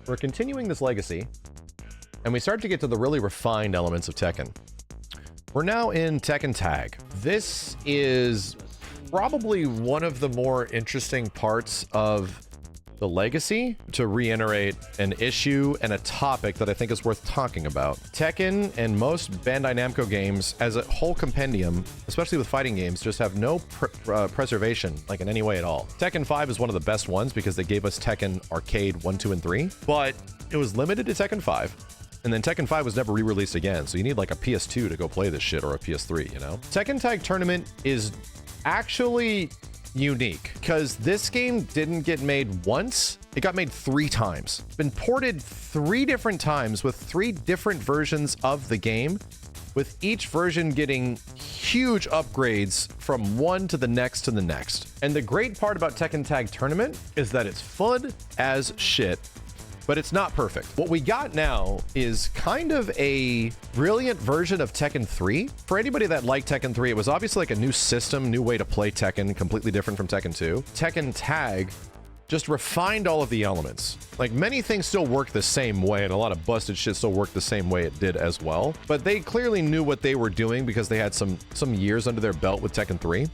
we're continuing this legacy, and we start to get to the really refined elements of Tekken. We're now in Tekken Tag. This is probably one of the more interesting parts of the legacy, to reiterate an issue and a topic that I think is worth talking about. Tekken and most Bandai Namco games as a whole compendium, especially with fighting games, just have no preservation, like in any way at all. Tekken 5 is one of the best ones because they gave us Tekken Arcade 1, 2, and 3, but it was limited to Tekken 5. And then Tekken 5 was never re-released again, so you need like a PS2 to go play this shit, or a PS3, you know? Tekken Tag Tournament is actually unique because this game didn't get made once, it got made 3 times. It's been ported 3 different times with 3 different versions of the game, with each version getting huge upgrades from one to the next to the next. And the great part about Tekken Tag Tournament is that it's fun as shit, but it's not perfect. What we got now is kind of a brilliant version of Tekken 3. For anybody that liked Tekken 3, it was obviously like a new system, new way to play Tekken, completely different from Tekken 2. Tekken Tag just refined all of the elements. Like, many things still work the same way, and a lot of busted shit still work the same way it did as well. But they clearly knew what they were doing because they had some years under their belt with Tekken 3.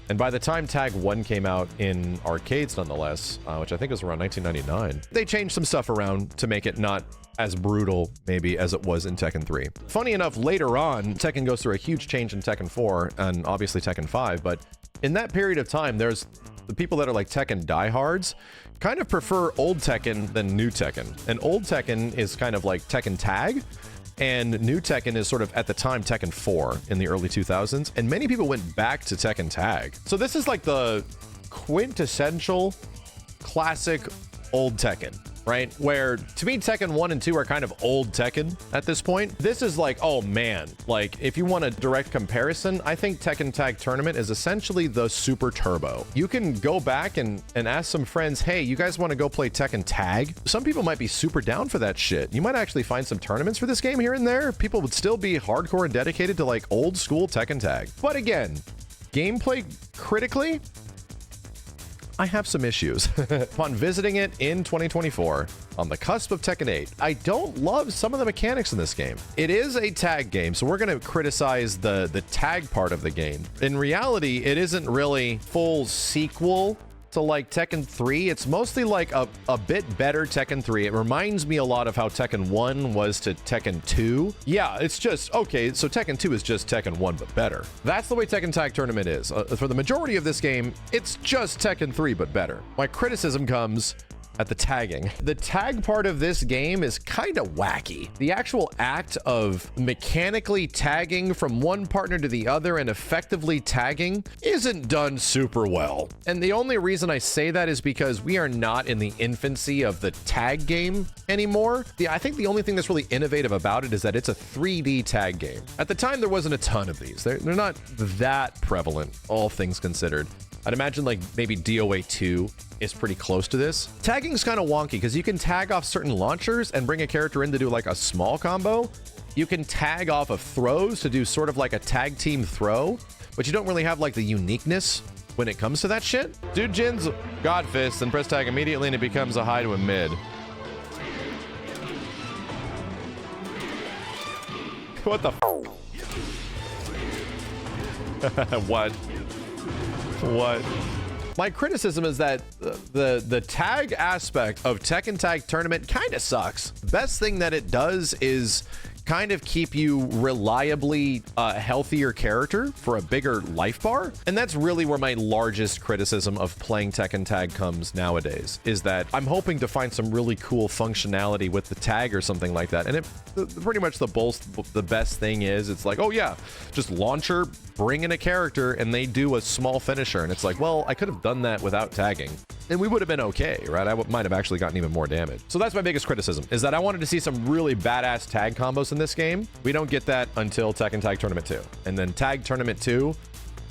And by the time Tag 1 came out in arcades, nonetheless, which I think was around 1999, they changed some stuff around to make it not as brutal, maybe, as it was in Tekken 3. Funny enough, later on, Tekken goes through a huge change in Tekken 4, and obviously Tekken 5, but in that period of time, there's the people that are like Tekken diehards kind of prefer old Tekken than new Tekken. And old Tekken is kind of like Tekken Tag, and new Tekken is sort of, at the time, Tekken 4 in the early 2000s, and many people went back to Tekken Tag. So this is like the quintessential classic old Tekken, right? Where, to me, Tekken 1 and 2 are kind of old Tekken at this point. This is like, oh man, like, if you want a direct comparison, I think Tekken Tag Tournament is essentially the Super Turbo. You can go back and ask some friends, hey, you guys want to go play Tekken Tag? Some people might be super down for that shit. You might actually find some tournaments for this game here and there. People would still be hardcore and dedicated to like old school Tekken Tag. But again, gameplay critically, I have some issues. Upon visiting it in 2024, on the cusp of Tekken 8, I don't love some of the mechanics in this game. It is a tag game, so we're going to criticize the tag part of the game. In reality, it isn't really full sequel to like Tekken 3. It's mostly like a bit better Tekken 3. It reminds me a lot of how Tekken 1 was to Tekken 2. Yeah, it's just, okay, so Tekken 2 is just Tekken 1, but better. That's the way Tekken Tag Tournament is. For the majority of this game, it's just Tekken 3, but better. My criticism comes at the tagging. The tag part of this game is kind of wacky. The actual act of mechanically tagging from one partner to the other and effectively tagging isn't done super well. And the only reason I say that is because we are not in the infancy of the tag game anymore. I think the only thing that's really innovative about it is that it's a 3D tag game. At the time, there wasn't a ton of these. They're not that prevalent, all things considered. I'd imagine like maybe DOA 2 is pretty close to this. Tagging's kind of wonky because you can tag off certain launchers and bring a character in to do like a small combo. You can tag off of throws to do sort of like a tag team throw, but you don't really have like the uniqueness when it comes to that shit. Dude Jin's God Fist and press tag immediately and it becomes a high to a mid. What the f? What? My criticism is that the tag aspect of Tekken Tag Tournament kind of sucks. Best thing that it does is kind of keep you reliably a healthier character for a bigger life bar. And that's really where my largest criticism of playing Tekken Tag comes nowadays, is that I'm hoping to find some really cool functionality with the tag or something like that. And pretty much the best thing is, it's like, oh yeah, just launcher, bring in a character and they do a small finisher. And it's like, well, I could have done that without tagging and we would have been okay, right? I might have actually gotten even more damage. So that's my biggest criticism, is that I wanted to see some really badass tag combos in this game. We don't get that until Tekken Tag Tournament 2. And then Tag Tournament 2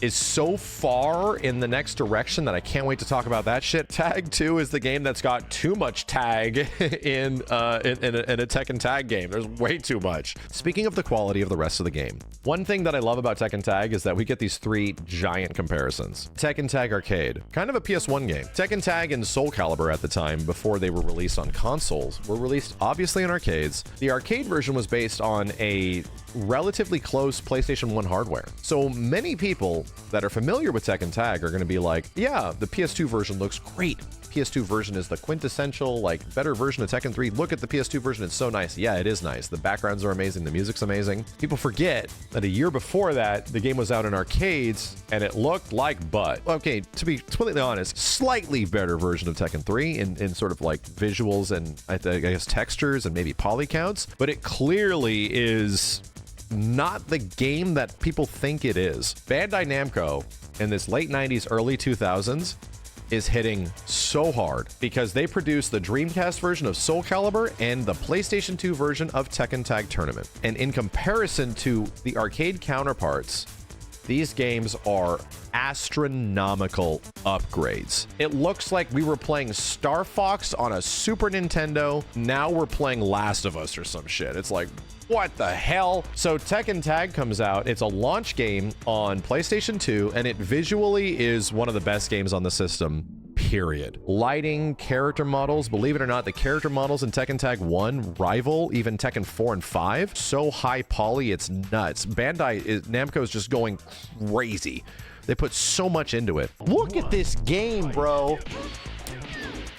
is so far in the next direction that I can't wait to talk about that shit. Tag 2 is the game that's got too much tag in a Tekken Tag game. There's way too much. Speaking of the quality of the rest of the game, one thing that I love about Tekken Tag is that we get these three giant comparisons. Tekken Tag Arcade, kind of a PS1 game. Tekken Tag and Soul Calibur at the time, before they were released on consoles, were released obviously in arcades. The arcade version was based on a relatively close PlayStation 1 hardware. So many people that are familiar with Tekken Tag are going to be like, yeah, the PS2 version looks great. PS2 version is the quintessential, like, better version of Tekken 3. Look at the PS2 version, it's so nice. Yeah, it is nice. The backgrounds are amazing, the music's amazing. People forget that a year before that, the game was out in arcades, and it looked like butt. Okay, to be completely honest, slightly better version of Tekken 3 in sort of like visuals and I guess textures and maybe poly counts, but it clearly is not the game that people think it is. Bandai Namco in this late 90s, early 2000s is hitting so hard because they produced the Dreamcast version of Soul Calibur and the PlayStation 2 version of Tekken Tag Tournament. And in comparison to the arcade counterparts, these games are astronomical upgrades. It looks like we were playing Star Fox on a Super Nintendo. Now we're playing Last of Us or some shit. It's like, what the hell? So Tekken Tag comes out. It's a launch game on PlayStation 2, and it visually is one of the best games on the system, period. Lighting, character models, believe it or not, the character models in Tekken Tag 1 rival even Tekken 4 and 5. So high poly, it's nuts. Namco is just going crazy. They put so much into it. Look at this game, bro.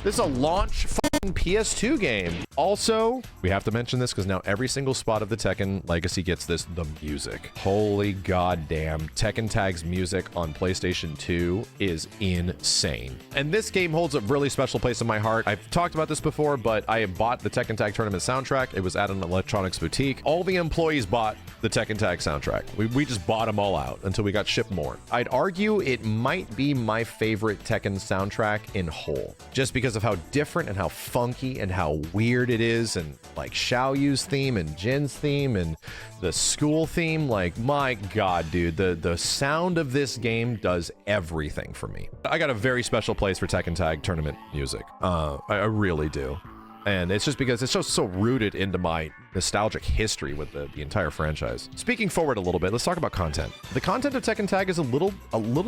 This is a launch fucking PS2 game. Also, we have to mention this because now every single spot of the Tekken Legacy gets this, the music. Holy goddamn. Tekken Tag's music on PlayStation 2 is insane. And this game holds a really special place in my heart. I've talked about this before, but I bought the Tekken Tag Tournament soundtrack. It was at an electronics boutique. All the employees bought the Tekken Tag soundtrack. We just bought them all out until we got shipped more. I'd argue it might be my favorite Tekken soundtrack in whole, just because of how different and how funky and how weird it is, and like Xiao Yu's theme and Jin's theme and the school theme. Like, my god, dude, the sound of this game does everything for me. I got a very special place for Tekken Tag Tournament music. I really do. And it's just because it's just so rooted into my nostalgic history with the entire franchise. Speaking forward a little bit, let's talk about content. The content of Tekken Tag is a little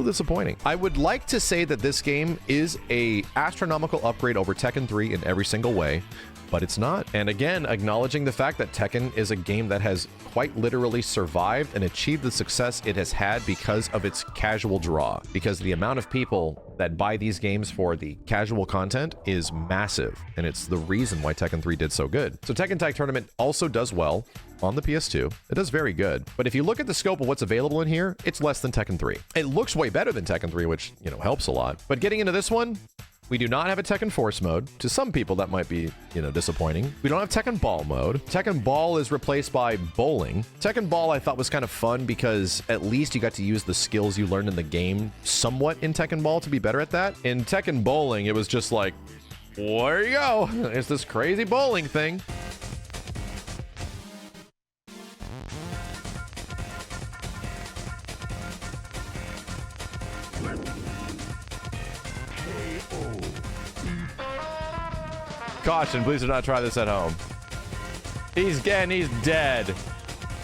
disappointing. I would like to say that this game is a astronomical upgrade over Tekken 3 in every single way, but it's not. And again, acknowledging the fact that Tekken is a game that has quite literally survived and achieved the success it has had because of its casual draw, because the amount of people that buy these games for the casual content is massive, and it's the reason why Tekken 3 did so good. So Tekken Tag Tournament also does well on the PS2. It does very good, but if you look at the scope of what's available in here, it's less than Tekken 3. It looks way better than Tekken 3, which, you know, helps a lot. But getting into this one, we do not have a Tekken Force mode. To some people, that might be, you know, disappointing. We don't have Tekken Ball mode. Tekken Ball is replaced by bowling. Tekken Ball I thought was kind of fun because at least you got to use the skills you learned in the game somewhat in Tekken Ball to be better at that. In Tekken Bowling, it was just like, there you go. It's this crazy bowling thing. Caution, please do not try this at home. He's dead.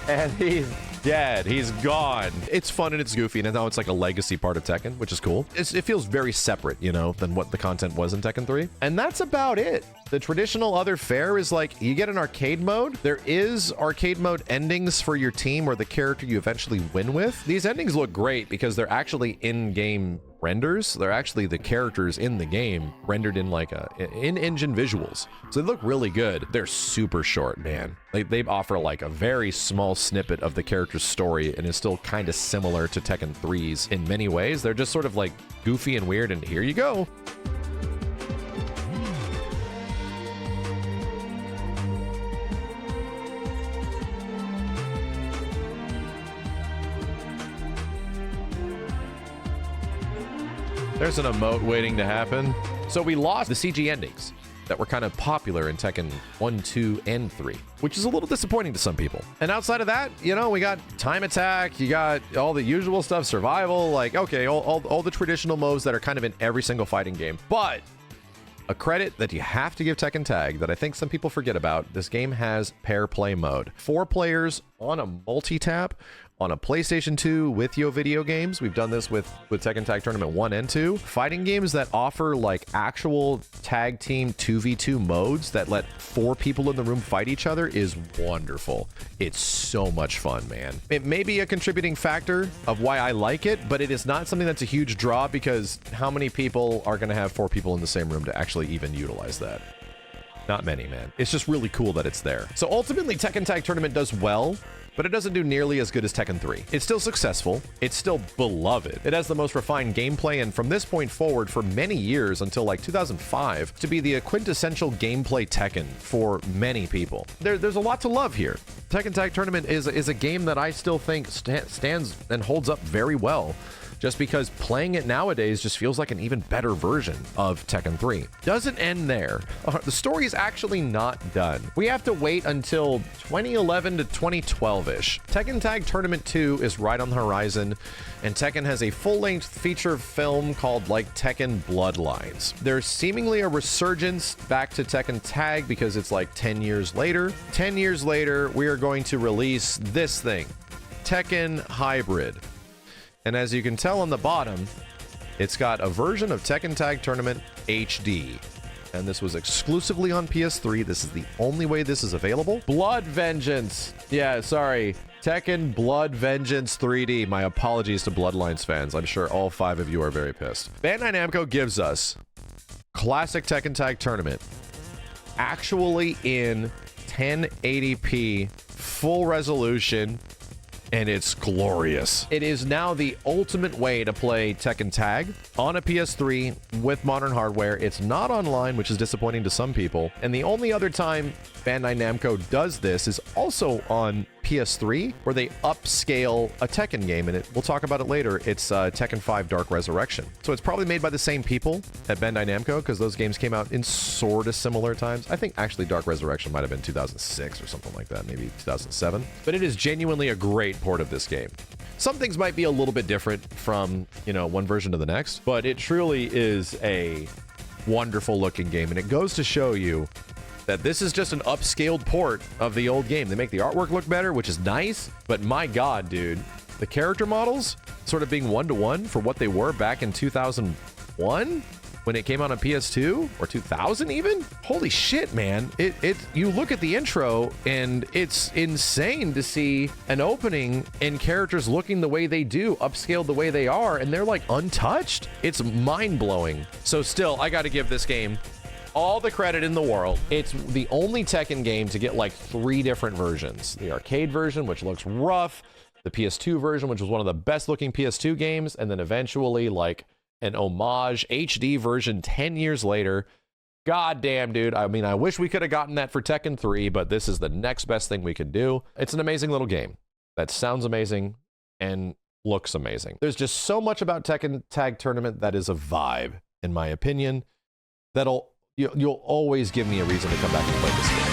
And he's dead. He's gone. It's fun and it's goofy, and now it's like a legacy part of Tekken, which is cool. It feels very separate, you know, than what the content was in Tekken 3. And that's about it. The traditional other fare is like, you get an arcade mode. There is arcade mode endings for your team or the character you eventually win with. These endings look great because they're actually in-game renders. They're actually the characters in the game rendered in like in-engine visuals. So they look really good. They're super short, man. They offer like a very small snippet of the character's story and is still kind of similar to Tekken 3's in many ways. They're just sort of like goofy and weird, and here you go. There's an emote waiting to happen. So we lost the CG endings. that were kind of popular in Tekken 1, 2, and 3, which is a little disappointing to some people. And outside of that, you know, we got time attack, you got all the usual stuff, survival, like, okay, all the traditional modes that are kind of in every single fighting game. But a credit that you have to give Tekken Tag that I think some people forget about, this game has pair play mode. 4 players on a multi-tap on a PlayStation 2 with Yo video games. We've done this with Tekken Tag Tournament 1 and 2. Fighting games that offer like actual tag team 2v2 modes that let 4 people in the room fight each other is wonderful. It's so much fun, man. It may be a contributing factor of why I like it, but it is not something that's a huge draw because how many people are going to have 4 people in the same room to actually even utilize that? Not many, man. It's just really cool that it's there. So ultimately, Tekken Tag Tournament does well, but it doesn't do nearly as good as Tekken 3. It's still successful. It's still beloved. It has the most refined gameplay, and from this point forward, for many years, until like 2005, to be the quintessential gameplay Tekken for many people. There's a lot to love here. Tekken Tag Tournament is a game that I still think stands and holds up very well, just because playing it nowadays just feels like an even better version of Tekken 3. Doesn't end there. The story is actually not done. We have to wait until 2011 to 2012-ish. Tekken Tag Tournament 2 is right on the horizon, and Tekken has a full-length feature film called like Tekken Bloodlines. There's seemingly a resurgence back to Tekken Tag because it's like 10 years later. 10 years later, we are going to release this thing, Tekken Hybrid. And as you can tell on the bottom, it's got a version of Tekken Tag Tournament HD. And this was exclusively on PS3. This is the only way this is available. Blood Vengeance. Yeah, sorry. Tekken Blood Vengeance 3D. My apologies to Bloodlines fans. I'm sure all 5 of you are very pissed. Bandai Namco gives us classic Tekken Tag Tournament actually in 1080p full resolution, and it's glorious. It is now the ultimate way to play Tekken Tag on a PS3 with modern hardware. It's not online, which is disappointing to some people. And the only other time Bandai Namco does this is also on PS3, where they upscale a Tekken game, and we'll talk about it later. It's Tekken 5 Dark Resurrection. So it's probably made by the same people at Bandai Namco, because those games came out in sort of similar times. I think actually Dark Resurrection might have been 2006 or something like that, maybe 2007. But it is genuinely a great port of this game. Some things might be a little bit different from, you know, one version to the next, but it truly is a wonderful looking game, and it goes to show you that this is just an upscaled port of the old game. They make the artwork look better, which is nice, but my god, dude, the character models sort of being one-to-one for what they were back in 2001 when it came out on PS2, or 2000 even. Holy shit, man. You look at the intro and it's insane to see an opening and characters looking the way they do, upscaled the way they are, and they're like untouched. It's mind-blowing. So still, I got to give this game all the credit in the world. It's the only Tekken game to get like 3 different versions. The arcade version, which looks rough, the PS2 version, which was one of the best looking PS2 games, and then eventually like an homage HD version 10 years later. God damn, dude. I mean, I wish we could have gotten that for Tekken 3, but this is the next best thing we could do. It's an amazing little game that sounds amazing and looks amazing. There's just so much about Tekken Tag Tournament that is a vibe, in my opinion, that'll you'll always give me a reason to come back and play this game.